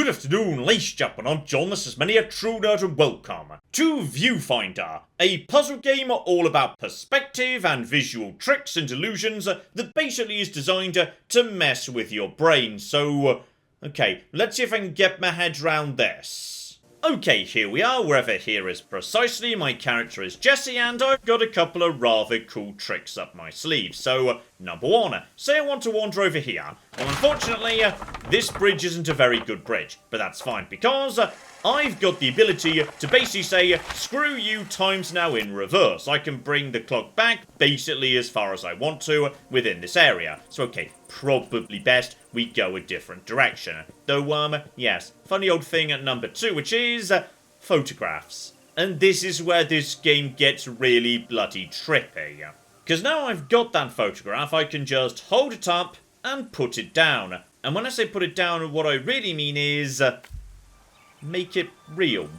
Good afternoon, ladies and gentlemen, I'm John, this is many a true nerd and welcome to Viewfinder, a puzzle game all about perspective and visual tricks and illusions that basically is designed to mess with your brain. So, okay, let's see if I can get my head round this. Okay, here we are, wherever here is precisely. My character is Jesse, and I've got a couple of rather cool tricks up my sleeve. So, number one, say I want to wander over here. Well, unfortunately, this bridge isn't a very good bridge, but that's fine, because I've got the ability to basically say, screw you, time's now in reverse. I can bring the clock back basically as far as I want to within this area. So, okay, probably best we go a different direction. Though, yes, funny old thing at number two, which is photographs. And this is where this game gets really bloody trippy. Because now I've got that photograph, I can just hold it up and put it down. And when I say put it down, what I really mean is make it real.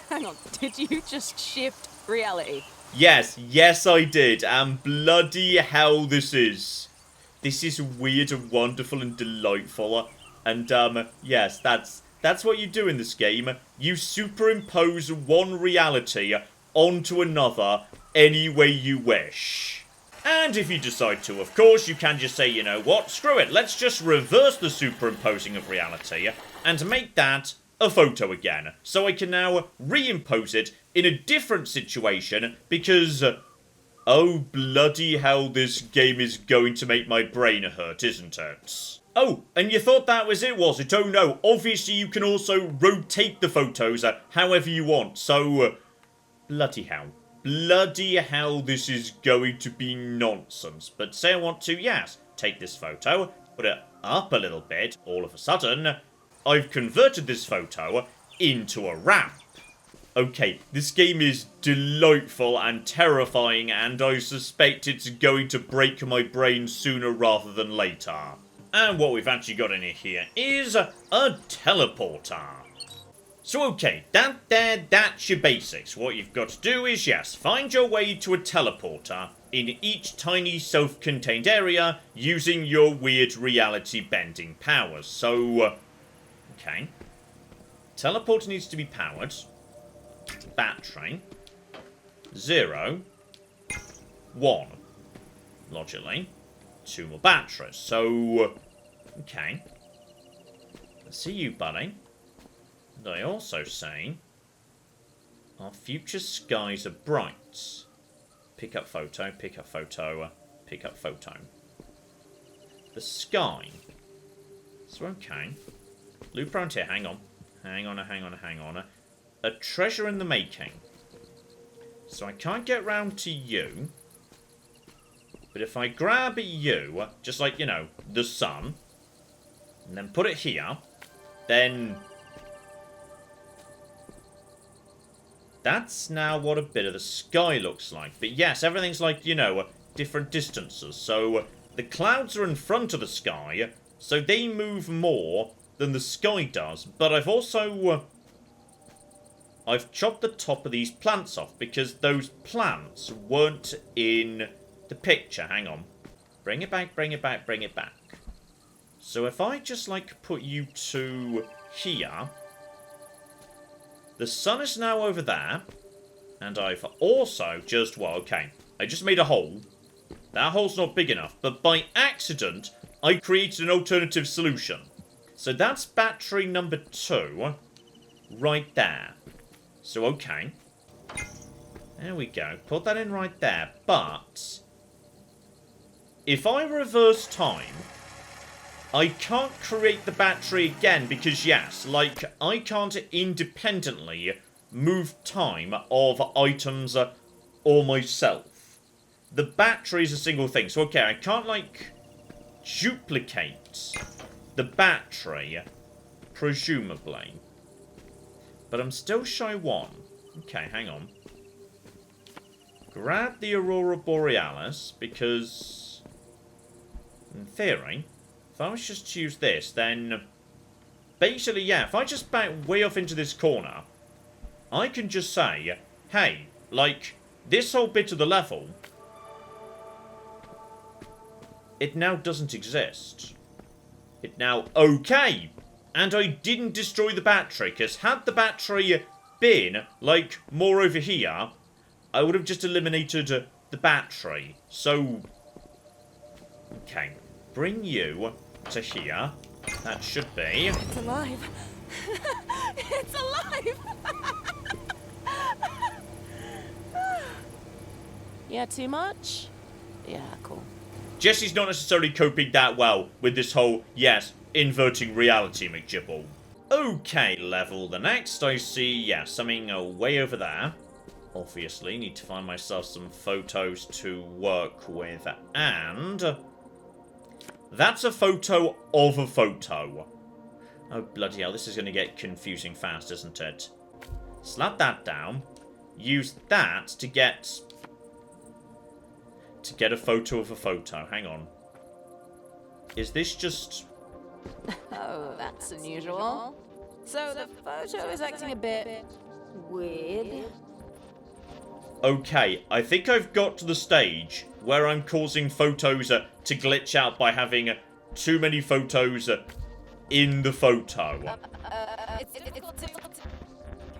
Hang on, did you just shift reality? Yes I did, and bloody hell this is weird and wonderful and delightful, and yes, that's what you do in this game. You superimpose one reality onto another any way you wish. And if you decide to, of course, you can just say, you know what, screw it, let's just reverse the superimposing of reality and make that a photo again. So I can now reimpose it in a different situation because, oh bloody hell, this game is going to make my brain hurt, isn't it? Oh, and you thought that was it, was it? Oh no, obviously you can also rotate the photos however you want, so, bloody hell. Bloody hell, this is going to be nonsense. But say I want to, yes, take this photo, put it up a little bit, all of a sudden, I've converted this photo into a ramp. Okay, this game is delightful and terrifying, and I suspect it's going to break my brain sooner rather than later. And what we've actually got in here is a teleporter. So okay, that's your basics. What you've got to do is, yes, find your way to a teleporter in each tiny self-contained area using your weird reality-bending powers. So, okay. Teleporter needs to be powered. Battery. 0. 1. Logically. 2 more batteries. So, okay. I see you, buddy. And I also say, our future skies are bright. Pick up photo, pick up photo, pick up photo. The sky. So, okay. Loop around here, hang on. Hang on. A treasure in the making. So I can't get round to you. But if I grab you, just like, you know, the sun, and then put it here, then that's now what a bit of the sky looks like. But yes, everything's like, you know, different distances. So the clouds are in front of the sky, so they move more than the sky does. But I've also I've chopped the top of these plants off because those plants weren't in the picture. Hang on. Bring it back. So if I just, like, put you to here, the sun is now over there, and I've also just, well, okay, I just made a hole. That hole's not big enough, but by accident, I created an alternative solution. So that's battery number 2, right there. So, okay. There we go. Put that in right there. But if I reverse time, I can't create the battery again because, yes, like, I can't independently move time of items or myself. The battery is a single thing. So, okay, I can't, like, duplicate the battery, presumably. But I'm still shy one. Okay, hang on. Grab the Aurora Borealis, because in theory, if I was just to use this, then basically, yeah, if I just back way off into this corner, I can just say, hey, like, this whole bit of the level, it now doesn't exist. It now, okay, and I didn't destroy the battery, because had the battery been, like, more over here, I would have just eliminated the battery. So, okay, bring you to here. That should be. It's alive. It's alive. Yeah, too much? Yeah, cool. Jesse's not necessarily coping that well with this whole, yes, inverting reality, McGibble. Okay, level the next. I see, yeah, something way over there. Obviously, need to find myself some photos to work with, and that's a photo of a photo. Oh, bloody hell, this is going to get confusing fast, isn't it? Slap that down. Use that to get a photo of a photo. Hang on. Is this just... Oh, that's unusual. So the photo is acting a bit weird. Okay, I think I've got to the stage where I'm causing photos to glitch out by having too many photos in the photo.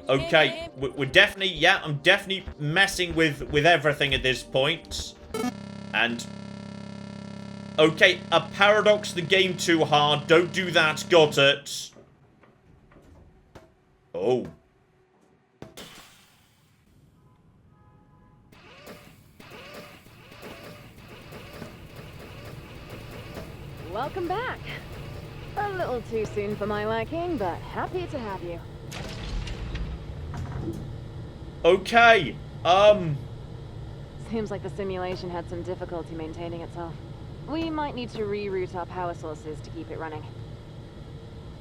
Okay, we're definitely, yeah, I'm definitely messing with everything at this point. And, okay, a paradox the game too hard, don't do that, got it. Oh. Welcome back. A little too soon for my liking, but happy to have you. Okay, Seems like the simulation had some difficulty maintaining itself. We might need to reroute our power sources to keep it running.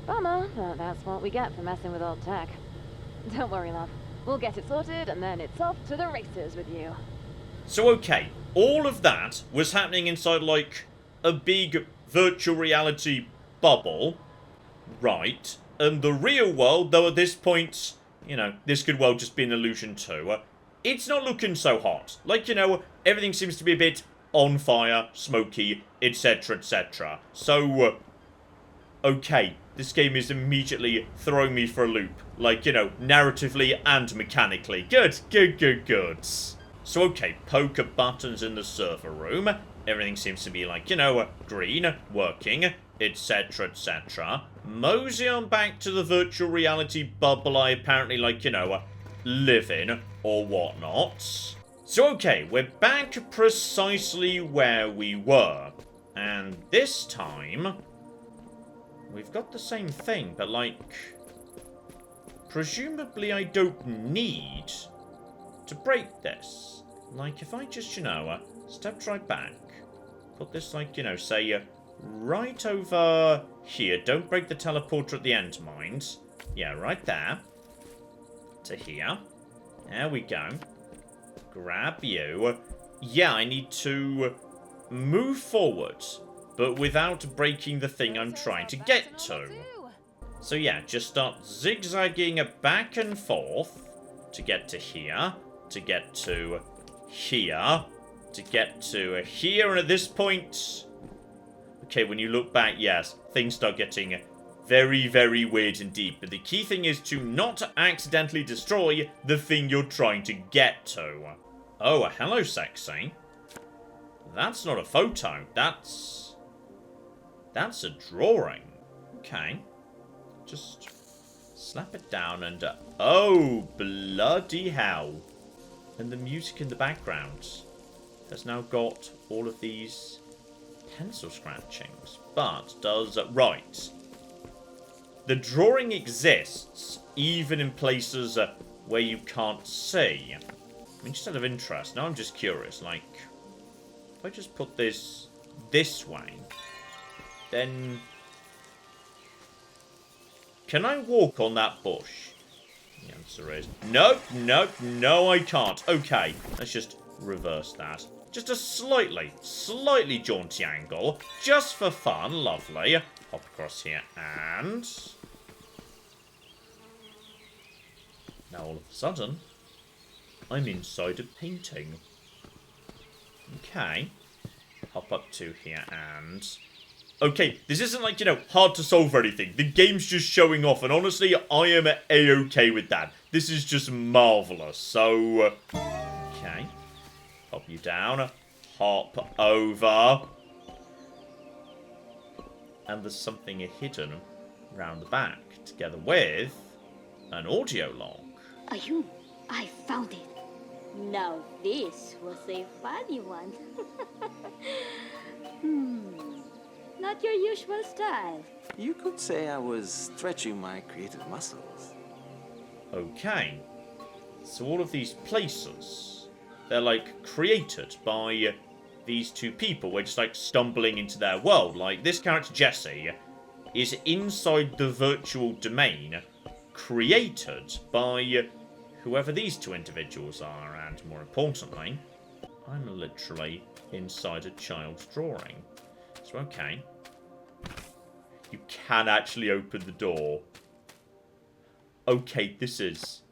Bummer, but that's what we get for messing with old tech. Don't worry, love. We'll get it sorted, and then it's off to the races with you. So okay, all of that was happening inside, like, a big virtual reality bubble, right? And the real world, though at this point, you know, this could well just be an illusion too, it's not looking so hot. Like, you know, everything seems to be a bit on fire, smoky, etc, etc. So, okay, this game is immediately throwing me for a loop. Like, you know, narratively and mechanically. Good, good, good, good. So, okay, poker buttons in the server room. Everything seems to be like, you know, green, working, etc, etc. Mosey on back to the virtual reality bubble I apparently, like, you know, live in or whatnot. So, okay, we're back precisely where we were. And this time, we've got the same thing, but, like, presumably I don't need to break this. Like, if I just, you know, stepped right back, put this, like, you know, say, right over here. Don't break the teleporter at the end, mind. Yeah, right there. To here. There we go. Grab you. Yeah, I need to move forward, but without breaking the thing I'm trying to get to. So yeah, just start zigzagging back and forth to get to here, to get to here, to get to here, and at this point... Okay, when you look back, yes, things start getting very, very weird indeed. But the key thing is to not accidentally destroy the thing you're trying to get to. Oh, hello, sexy. That's not a photo. That's a drawing. Okay. Just slap it down and... oh, bloody hell. And the music in the background has now got all of these pencil scratchings. But does... right. The drawing exists even in places where you can't see. I mean, just out of interest, now I'm just curious, like, if I just put this way, then can I walk on that bush? The answer is nope, nope, no I can't. Okay, let's just reverse that. Just a slightly jaunty angle, just for fun, lovely. Hop across here, and now all of a sudden, I'm inside a painting. Okay. Hop up to here and... Okay, this isn't like, hard to solve or anything. The game's just showing off, and honestly, I am A-okay with that. This is just marvellous. So, okay. Pop you down. Hop over. And there's something hidden around the back, together with an audio log. Ayun, I found it. Now this was a funny one. Not your usual style. You could say I was stretching my creative muscles. Okay. So all of these places, they're like created by these two people. We're just like stumbling into their world. Like this character Jesse is inside the virtual domain created by whoever these two individuals are. And more importantly, I'm literally inside a child's drawing. So okay. You can actually open the door. Okay, this is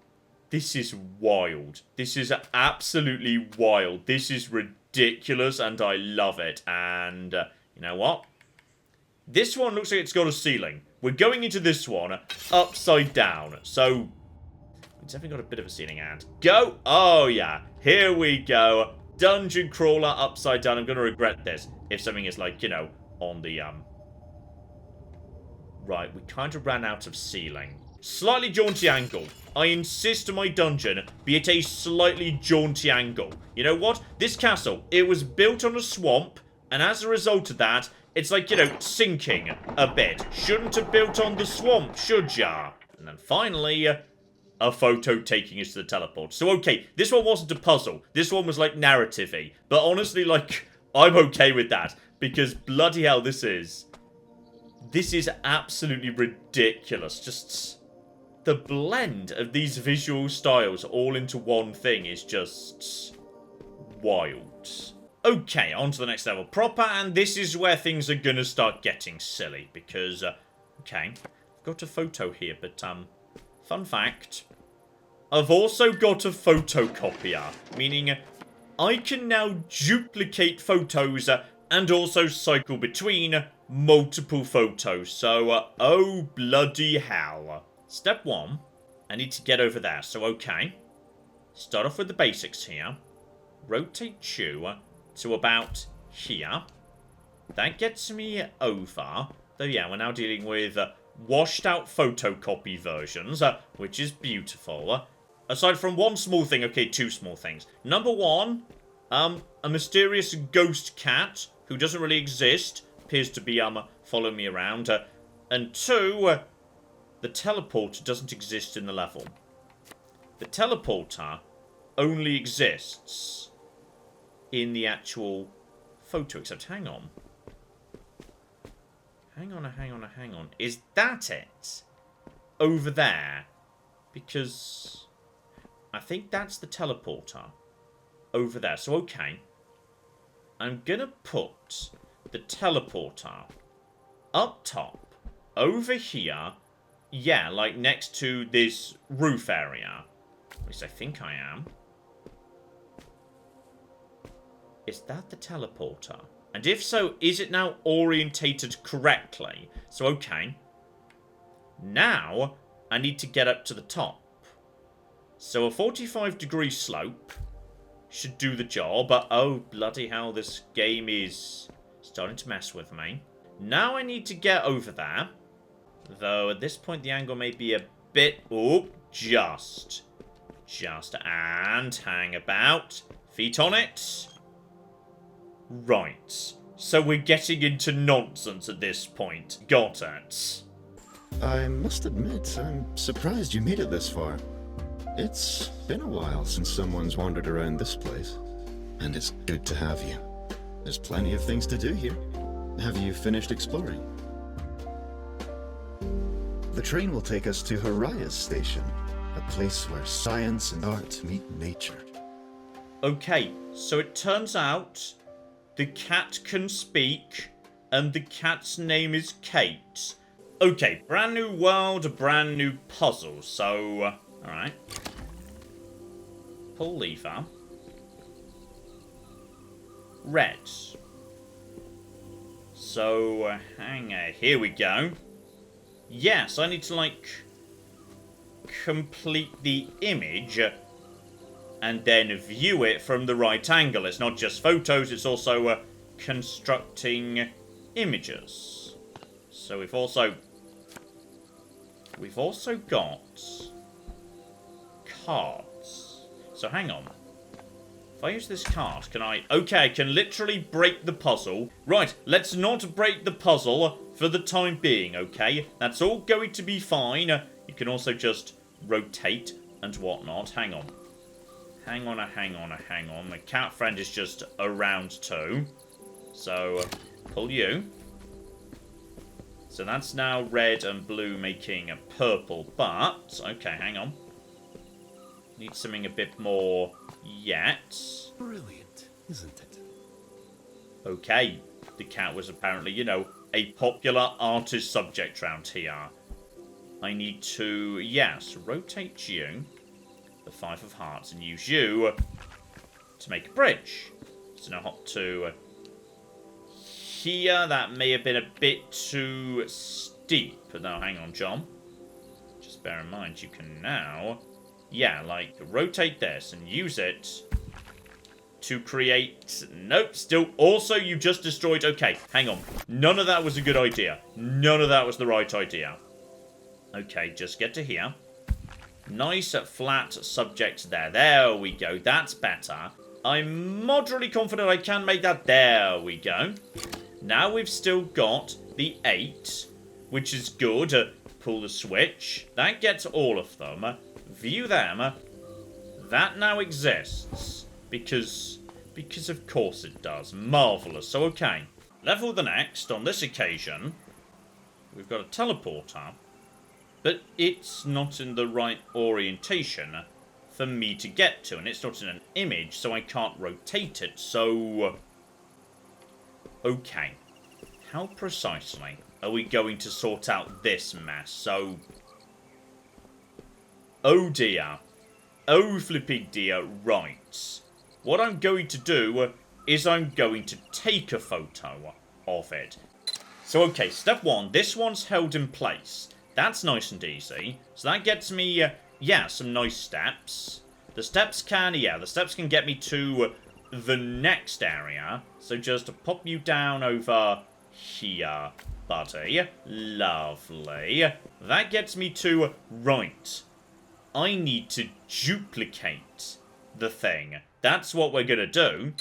wild. This is absolutely wild. This is ridiculous and I love it. And you know what? This one looks like it's got a ceiling. We're going into this one upside down. So it's definitely got a bit of a ceiling. And go. Oh yeah. Here we go. Dungeon crawler upside down. I'm going to regret this if something is like, on the Right, we kind of ran out of ceiling. Slightly jaunty angle. I insist my dungeon be at a slightly jaunty angle. You know what? This castle, it was built on a swamp, and as a result of that, it's like, sinking a bit. Shouldn't have built on the swamp, should ya? And then finally, a photo taking us to the teleport. So, okay, this one wasn't a puzzle. This one was, like, narrative-y. But honestly, like, I'm okay with that. Because bloody hell, this is absolutely ridiculous. Just the blend of these visual styles all into one thing is just wild. Okay, on to the next level proper, and this is where things are gonna start getting silly, because, okay, I've got a photo here, but, fun fact, I've also got a photocopier, meaning I can now duplicate photos and also cycle between multiple photos. So, oh bloody hell. Step 1, I need to get over there. So, okay. Start off with the basics here. Rotate you to about here. That gets me over. Though, yeah, we're now dealing with washed out photocopy versions, which is beautiful. Aside from one small thing, okay, two small things. Number 1, a mysterious ghost cat who doesn't really exist. Appears to be following me around. And 2, the teleporter doesn't exist in the level. The teleporter only exists in the actual photo. Except, hang on. Hang on. Is that it? Over there? Because I think that's the teleporter. Over there. So, okay. I'm gonna put the teleporter up top, over here, yeah, like next to this roof area. At least I think I am. Is that the teleporter? And if so, is it now orientated correctly? So, okay. Now, I need to get up to the top. So, a 45-degree slope should do the job, but oh, bloody hell, this game is starting to mess with me. Now I need to get over there. Though, at this point, the angle may be a bit... Oh, just. And hang about. Feet on it. Right. So we're getting into nonsense at this point. Got it. I must admit, I'm surprised you made it this far. It's been a while since someone's wandered around this place. And it's good to have you. There's plenty of things to do here. Have you finished exploring? The train will take us to Haraya's station, a place where science and art meet nature. Okay, so it turns out the cat can speak, and the cat's name is Cait. Okay, brand new world, brand new puzzle, so... alright. Pull lever. So, hang on. Here we go. Yes, I need to, like, complete the image and then view it from the right angle. It's not just photos, it's also constructing images. So we've also got cards. So hang on. If I use this card, can I... Okay, I can literally break the puzzle. Right, let's not break the puzzle for the time being, okay? That's all going to be fine. You can also just rotate and whatnot. Hang on. Hang on. My cat friend is just around too. So, pull you. So that's now red and blue making a purple, but... Okay, hang on. Need something a bit more yet. Brilliant, isn't it? Okay, the cat was apparently, you know, a popular artist subject round here. I need to, yes, rotate you, the 5 of hearts, and use you to make a bridge. So now hop to here. That may have been a bit too steep. But now, hang on, John. Just bear in mind, you can now, yeah, like, rotate this and use it to create... Nope, still... Also, you just destroyed... Okay, hang on. None of that was a good idea. None of that was the right idea. Okay, just get to here. Nice flat subject there. There we go. That's better. I'm moderately confident I can make that. There we go. Now we've still got the 8, which is good. Pull the switch. That gets all of them. View them. That now exists. Because of course it does. Marvellous. So, okay. Level the next. On this occasion, we've got a teleporter. But it's not in the right orientation for me to get to. And it's not in an image, so I can't rotate it. So, okay. How precisely are we going to sort out this mess? So, oh dear. Oh flipping dear. Right. What I'm going to do is I'm going to take a photo of it. So, okay, step 1. This one's held in place. That's nice and easy. So that gets me, yeah, some nice steps. The steps can get me to the next area. So just pop you down over here, buddy. Lovely. That gets me to, right. I need to duplicate the thing. That's what we're gonna do.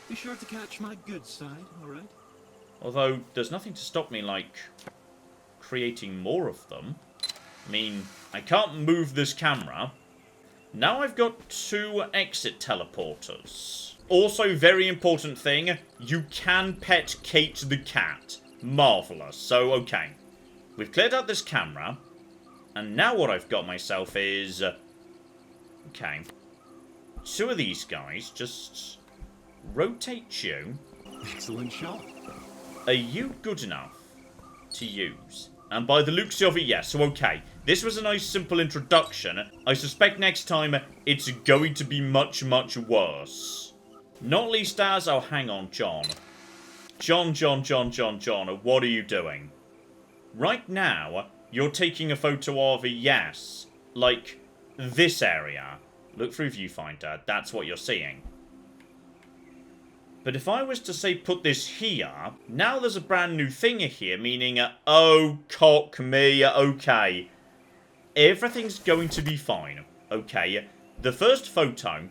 Be sure to catch my good side, alright? Although, there's nothing to stop me, like, creating more of them. I mean, I can't move this camera. Now I've got 2 exit teleporters. Also, very important thing, you can pet Cait the cat. Marvellous. So, okay. We've cleared out this camera. And now what I've got myself is... okay. 2 of these guys, just rotate you. Excellent shot. Are you good enough to use? And by the looks of it, yes. So, okay. This was a nice, simple introduction. I suspect next time it's going to be much, much worse. Not least as... oh, hang on, John. John, what are you doing? Right now, you're taking a photo of, yes, like, this area. Look through Viewfinder. That's what you're seeing. But if I was to say put this here, now there's a brand new thing here, meaning, oh, cock me, okay. Everything's going to be fine, okay. The first photo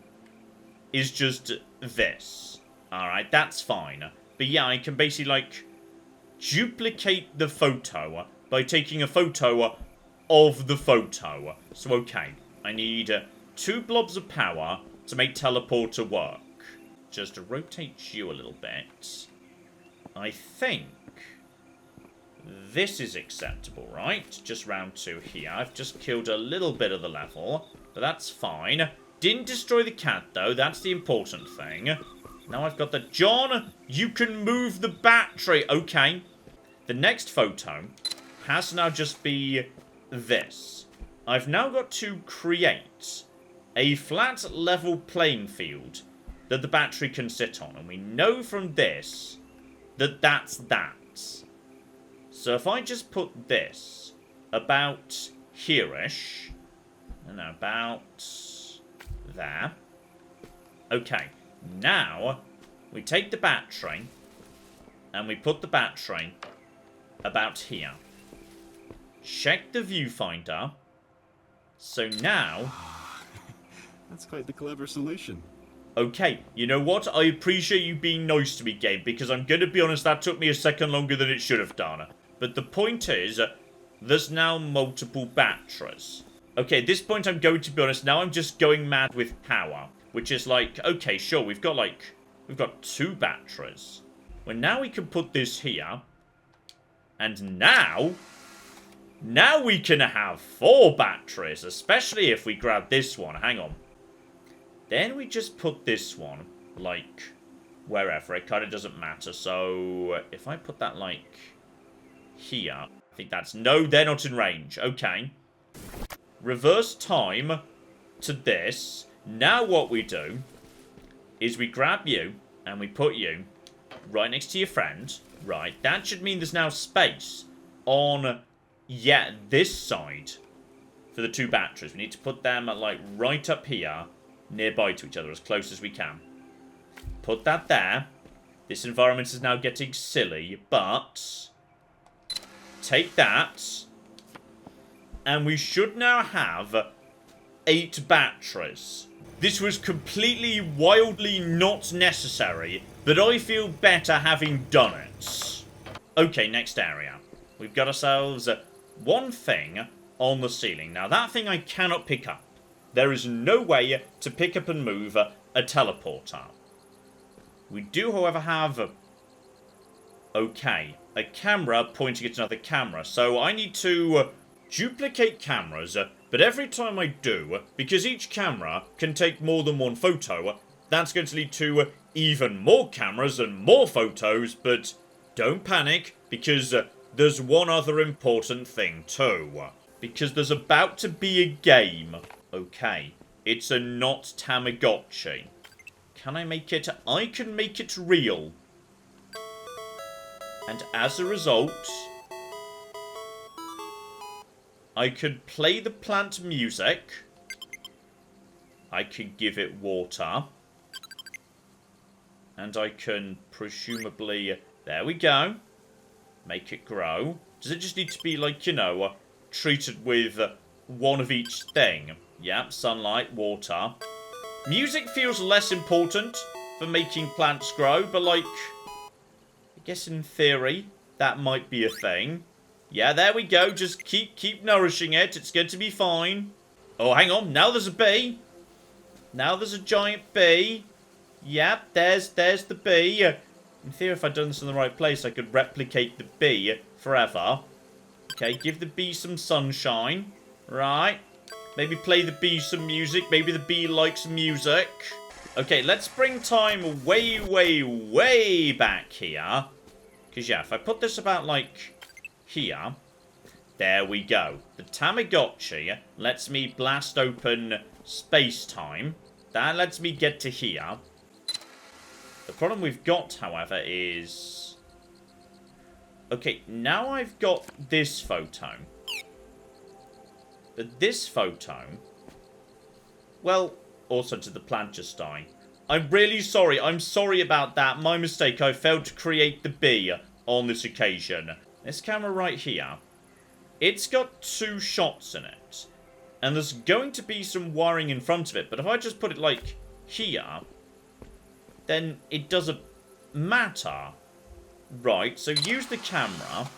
is just this. Alright, that's fine. But yeah, I can basically, like, duplicate the photo by taking a photo of the photo. So, okay, I need 2 blobs of power to make teleporter work. Just to rotate you a little bit. I think this is acceptable, right? Just round 2 here. I've just killed a little bit of the level, but that's fine. Didn't destroy the cat, though. That's the important thing. Now I've got the... John, you can move the battery. Okay. The next photo has to now just be this. I've now got to create a flat level playing field that the battery can sit on. And we know from this that that's that. that. So if I just put this about here-ish, and about there. Okay, now we take the battery and we put the battery about here. Check the viewfinder. So now... That's quite the clever solution. Okay, you know what? I appreciate you being nice to me, game, because I'm going to be honest, that took me a second longer than it should have done. But the point is, there's now multiple batteries. Okay, at this point I'm going to be honest, now I'm just going mad with power. Which is like, okay, sure, we've got 2 batteries. Well, now we can put this here. And now we can have 4 batteries, especially if we grab this one. Hang on. Then we just put this one, like, wherever. It kind of doesn't matter. So, if I put that, like, here. I think that's... No, they're not in range. Okay. Reverse time to this. Now what we do is we grab you and we put you right next to your friend. Right. That should mean there's now space on, yeah, this side for the 2 batteries. We need to put them, like, right up here, nearby to each other, as close as we can. Put that there. This environment is now getting silly, but take that, and we should now have 8 batteries. This was completely, wildly not necessary, but I feel better having done it. Okay, next area. We've got ourselves one thing on the ceiling. Now, that thing I cannot pick up. There is no way to pick up and move a teleporter. We do, however, have... Okay, a camera pointing at another camera. So I need to duplicate cameras, but every time I do, because each camera can take more than 1 photo, that's going to lead to even more cameras and more photos, but don't panic, because there's one other important thing too. Because there's about to be a game. Okay, it's a not Tamagotchi. Can I make it? I can make it real. And as a result, I could play the plant music. I could give it water. And I can presumably... There we go. Make it grow. Does it just need to be, like, you know, treated with one of each thing? Yep, sunlight, water. Music feels less important for making plants grow, but, like, I guess in theory, that might be a thing. Yeah, there we go. Just keep nourishing it. It's going to be fine. Oh, hang on. Now there's a bee. Now there's a giant bee. Yep, there's the bee. In theory, if I'd done this in the right place, I could replicate the bee forever. Okay, give the bee some sunshine. Right. Maybe play the bee some music. Maybe the bee likes music. Okay, let's bring time way, way, way back here. Because, yeah, if I put this about, like, here. There we go. The Tamagotchi lets me blast open space-time. That lets me get to here. The problem we've got, however, is... Okay, now I've got this photo. But this photo... Well, also to the plant just dying. I'm really sorry. I'm sorry about that. My mistake. I failed to create the bee on this occasion. This camera right here. It's got 2 shots in it. And there's going to be some wiring in front of it. But if I just put it, like, here... then it doesn't matter. Right, so use the camera.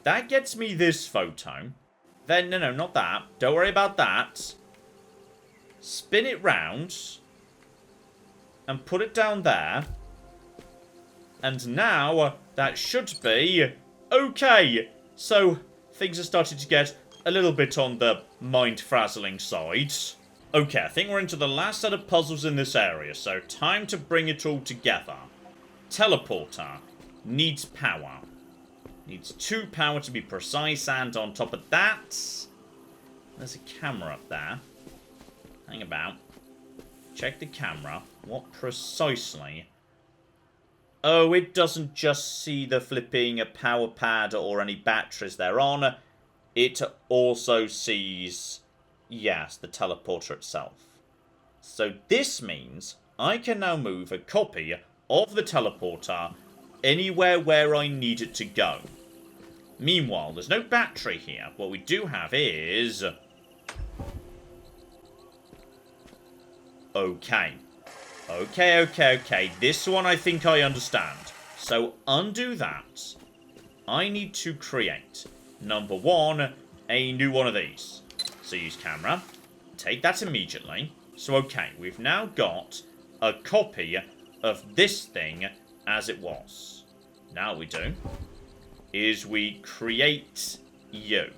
That gets me this photo. Then, no, not that. Don't worry about that. Spin it round. And put it down there. And now, that should be okay. So, things are starting to get a little bit on the mind-frazzling side. Okay, I think we're into the last set of puzzles in this area, so time to bring it all together. Teleporter needs power. Needs 2 power to be precise, and on top of that, there's a camera up there. Hang about. Check the camera. What precisely Oh, it doesn't just see the flipping power pad or any batteries they're on. It also sees, yes, the teleporter itself. So this means I can now move a copy of the teleporter anywhere where I need it to go. Meanwhile, there's no battery here. What we do have is... Okay. Okay. This one I think I understand. So, undo that. I need to create, number one, a new one of these. So, use camera. Take that immediately. So, okay, we've now got a copy of this thing as it was. Now what we do is we create you.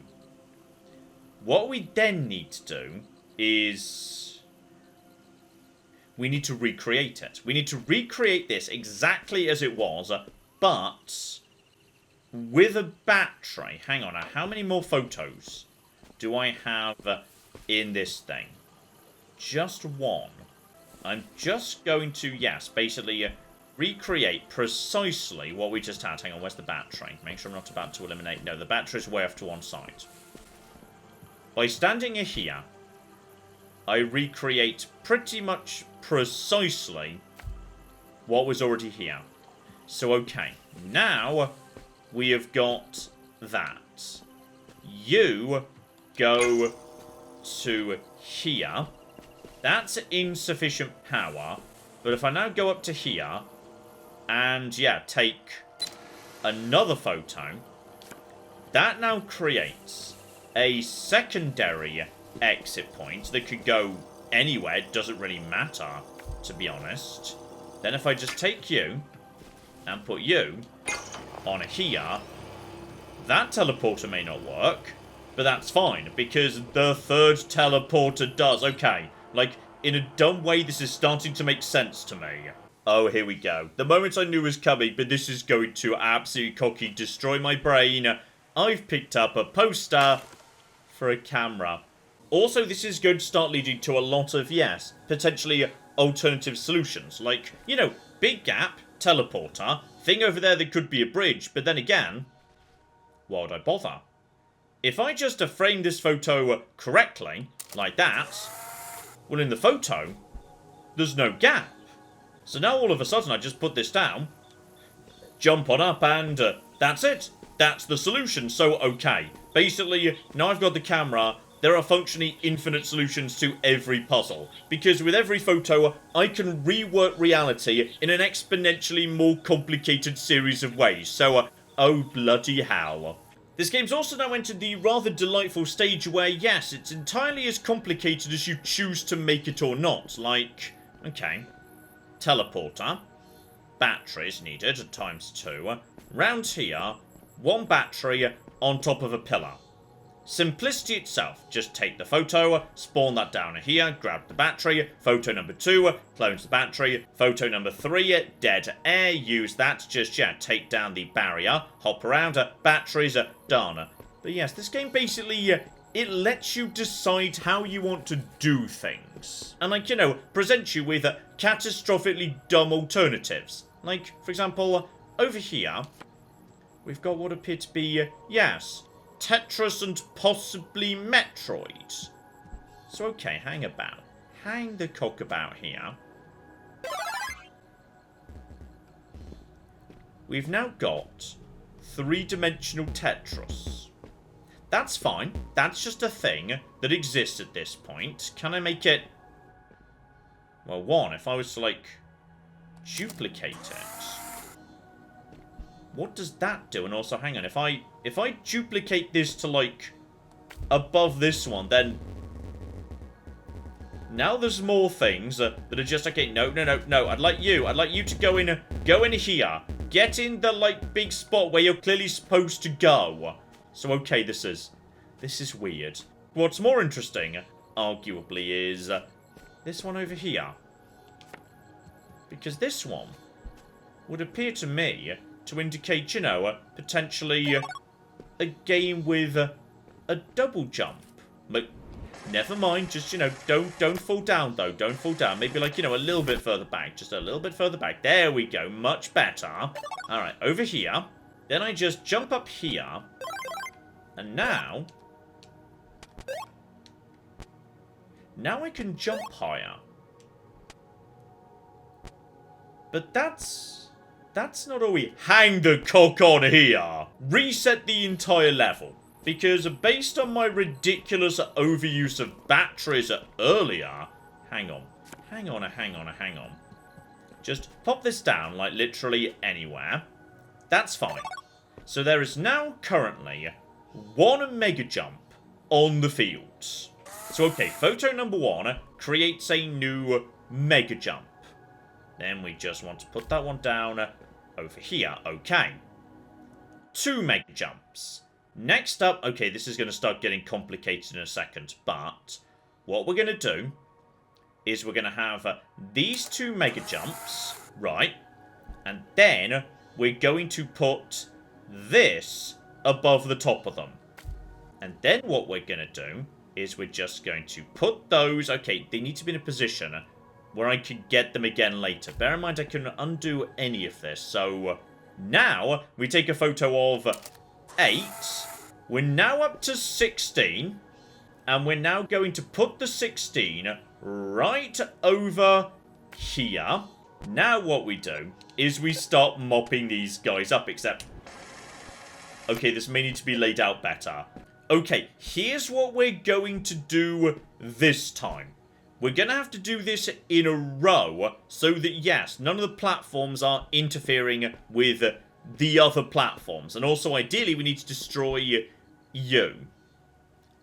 What we then need to do is we need to recreate it. We need to recreate this exactly as it was, but with a battery. Hang on, how many more photos do I have in this thing? Just one. I'm just going to, yes, basically recreate precisely what we just had. Hang on, where's the battery? Make sure I'm not about to eliminate. No, the battery's way off to one side. By standing here, I recreate pretty much precisely what was already here. So, okay. Now, we have got that. You go to here. That's insufficient power. But if I now go up to here, and, yeah, take another photo, that now creates a secondary exit point that could go anywhere. It doesn't really matter, to be honest. Then if I just take you and put you on here, that teleporter may not work, but that's fine, because the third teleporter does. Okay, like, in a dumb way, this is starting to make sense to me. Oh, here we go. The moment I knew was coming, but this is going to absolutely cocky destroy my brain. I've picked up a poster for a camera. Also, this is going to start leading to a lot of, yes, potentially alternative solutions. Like, you know, big gap, teleporter, thing over there that could be a bridge, but then again, why would I bother? If I just frame this photo correctly, like that, well, in the photo, there's no gap. So now all of a sudden I just put this down, jump on up, and that's it. That's the solution. So, okay. Basically, now I've got the camera, there are functionally infinite solutions to every puzzle. Because with every photo, I can rework reality in an exponentially more complicated series of ways. So, oh bloody hell. This game's also now entered the rather delightful stage where, yes, it's entirely as complicated as you choose to make it or not. Like, okay, teleporter, batteries needed at ×2, round here, one battery on top of a pillar. Simplicity itself, just take the photo, spawn that down here, grab the battery, photo number 2, close the battery, photo number 3, dead air, use that, just, yeah, take down the barrier, hop around, batteries, done. But yes, this game basically, it lets you decide how you want to do things. And, like, you know, present you with catastrophically dumb alternatives. Like, for example, over here, we've got what appear to be, yes, Tetris and possibly Metroid. So, okay, hang about. Hang the cock about here. We've now got three-dimensional Tetris. That's fine. That's just a thing that exists at this point. Can I make it... Well, one, if I was to, like, duplicate it... What does that do? And also, hang on, if I duplicate this to, like, above this one, then... Now there's more things that are just, okay, no, I'd like you to go in here. Get in the, like, big spot where you're clearly supposed to go. So, okay, this is weird. What's more interesting, arguably, is this one over here. Because this one would appear to me to indicate, you know, potentially a game with a double jump. Never mind. Just, you know, don't fall down, though. Don't fall down. Maybe, like, you know, a little bit further back. Just a little bit further back. There we go. Much better. All right, over here. Then I just jump up here. And now... Now I can jump higher. But that's not all we... Hang the cock on here! Reset the entire level. Because based on my ridiculous overuse of batteries earlier... Hang on. Just pop this down, like, literally anywhere. That's fine. So there is now currently 1 mega jump on the fields. So, okay, photo number 1 creates a new mega jump. Then we just want to put that one down over here. Okay. 2 mega jumps. Next up, okay, this is going to start getting complicated in a second, but what we're going to do is we're going to have these 2 mega jumps, right? And then we're going to put this above the top of them. And then what we're going to do is we're just going to put those... Okay, they need to be in a position where I can get them again later. Bear in mind, I can undo any of this. So now we take a photo of 8. We're now up to 16. And we're now going to put the 16 right over here. Now what we do is we start mopping these guys up, except... Okay, this may need to be laid out better. Okay, here's what we're going to do this time. We're going to have to do this in a row so that, yes, none of the platforms are interfering with the other platforms. And also, ideally, we need to destroy you.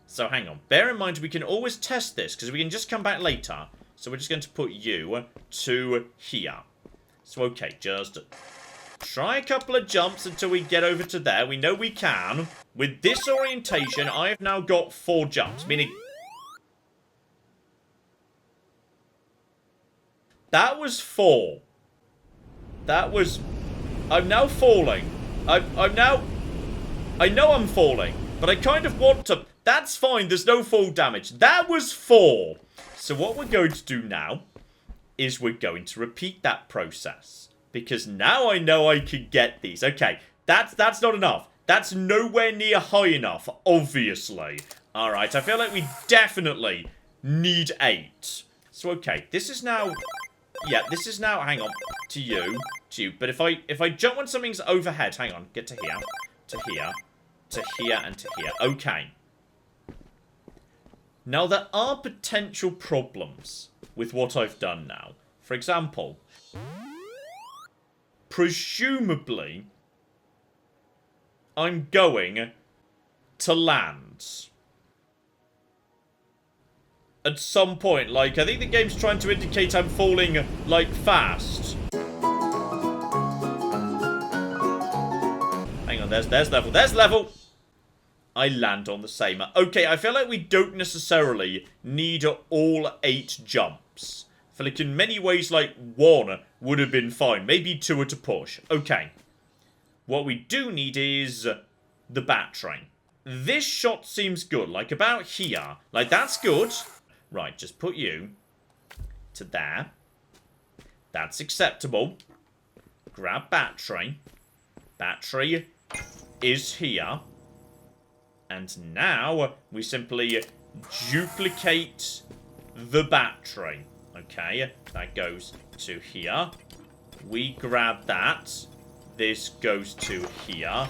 So, hang on. Bear in mind, we can always test this because we can just come back later. So, we're just going to put you to here. So, okay, just... try a couple of jumps until we get over to there. We know we can. With this orientation, I have now got 4 jumps, meaning... That was 4. That was... I'm now falling. I'm now... I know I'm falling, but I kind of want to... That's fine, there's no fall damage. That was 4. So what we're going to do now is we're going to repeat that process. Because now I know I can get these. Okay, that's not enough. That's nowhere near high enough, obviously. Alright, I feel like we definitely need 8. So, okay, this is now... Yeah, this is now... Hang on. To you. But if I jump when something's overhead... Hang on. Get to here. To here. To here and to here. Okay. Now, there are potential problems with what I've done now. For example... Presumably, I'm going to land. At some point, like, I think the game's trying to indicate I'm falling, like, fast. Hang on, there's level. I land on the same. Okay, I feel like we don't necessarily need all 8 jumps. I feel like in many ways, like, 1 would have been fine. Maybe 2 are to push. Okay. What we do need is the battery. This shot seems good. Like, about here. Like, that's good. Right, just put you to there. That's acceptable. Grab battery. Battery is here. And now we simply duplicate the battery. Okay, that goes to here. We grab that. This goes to here.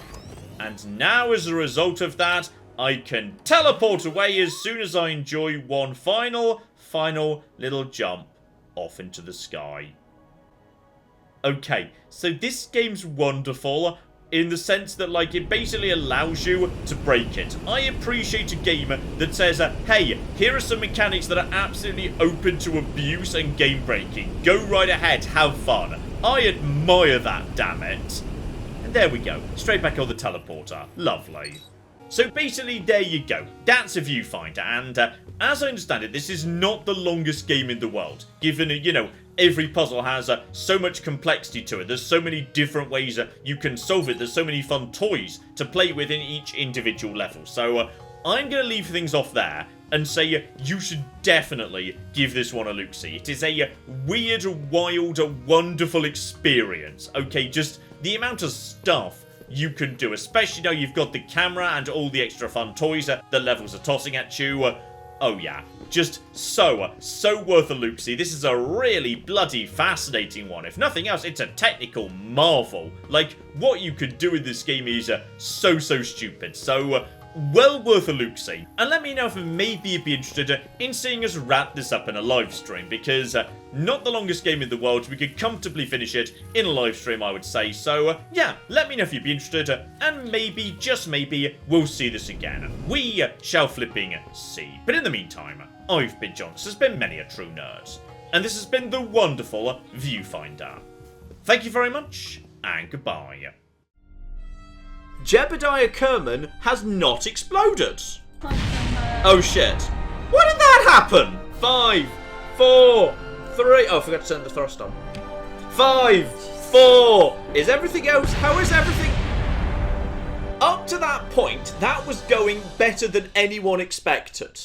And now, as a result of that, I can teleport away as soon as I enjoy one final little jump off into the sky. Okay, so this game's wonderful in the sense that, like, it basically allows you to break it. I appreciate a game that says, hey, here are some mechanics that are absolutely open to abuse and game breaking. Go right ahead, have fun. I admire that, damn it. And there we go, straight back on the teleporter. Lovely. So basically, there you go. That's a Viewfinder, and as I understand it, this is not the longest game in the world, given, you know, every puzzle has so much complexity to it. There's so many different ways you can solve it. There's so many fun toys to play with in each individual level. So I'm going to leave things off there and say you should definitely give this one a look-see. It is a weird, wild, wonderful experience. Okay, just the amount of stuff you can do, especially now you've got the camera and all the extra fun toys that the levels are tossing at you. Oh yeah, just so worth a look-see. This is a really bloody fascinating one. If nothing else, it's a technical marvel. Like, what you could do in this game is so stupid. So, well worth a look-see. And let me know if maybe you'd be interested in seeing us wrap this up in a live stream, because not the longest game in the world, we could comfortably finish it in a live stream, I would say. So yeah, let me know if you'd be interested, and maybe, just maybe, we'll see this again. We shall flipping see. But in the meantime, I've been John, this has been Many a True Nerd, and this has been the wonderful Viewfinder. Thank you very much, and goodbye. Jebediah Kerman has not exploded. Oh shit. Why did that happen? 5, 4, 3... Oh, I forgot to turn the thrust on. 5, 4... Is everything else... How is everything... Up to that point, that was going better than anyone expected.